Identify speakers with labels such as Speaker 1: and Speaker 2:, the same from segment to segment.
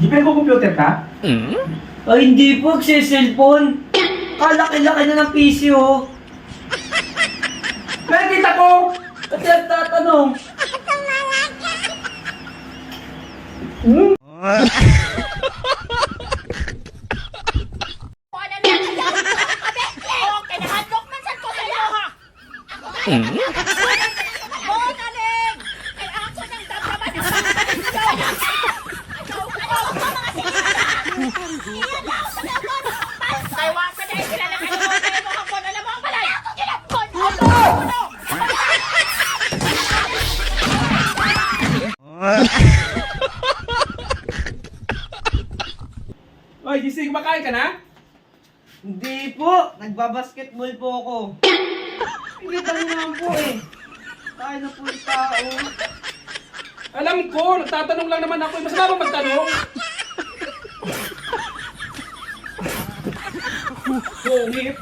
Speaker 1: Di ba computer ka?
Speaker 2: Ay, hindi po. Cellphone. Kalaki-laki na ng PC, oh.
Speaker 1: Nakikita ko!
Speaker 2: At nagtatanong.
Speaker 1: Oy, gising, kumakain ka na?
Speaker 2: Hindi po. Nagbabasketball po ako. Hindi tayo naman po eh. Tayo na po yung tao.
Speaker 1: Alam ko, nagtatanong lang naman ako. Masama ba magtanong? Bungit.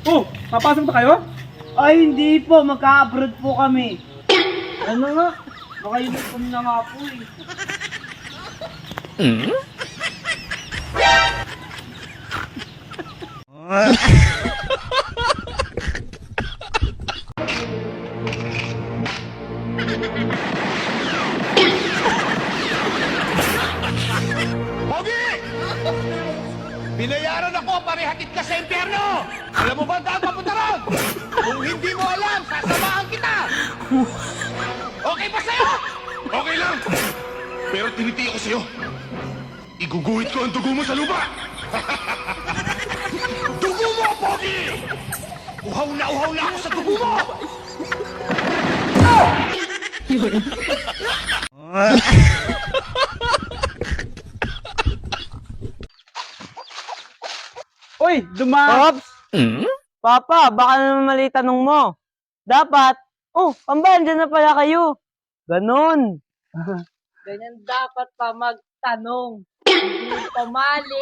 Speaker 1: Oh, papasok na kayo?
Speaker 2: Ay, hindi po. Magka-abroad po kami. Ano nga? Naka-uniform na nga po eh.
Speaker 3: Pogi! Binayaran ako para ihatid ka sa impyerno! Alam mo ba ang daan papunta ron? Kung hindi mo alam, sasamahan kita! Okay ba sa'yo? Okay lang! Pero tinitiya ko sa'yo. Iguguhit ko ang dugo mo sa lupa! Dugo mo, Pogi! Uhaw na ako sa dugo mo!
Speaker 2: Uy, Ops! Papa, baka naman mali tanong mo. Dapat, pambahan dyan na pala kayo. Ganon. Ganyan dapat pa magtanong. Hindi pa mali.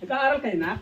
Speaker 1: Nag-aaral kayo na?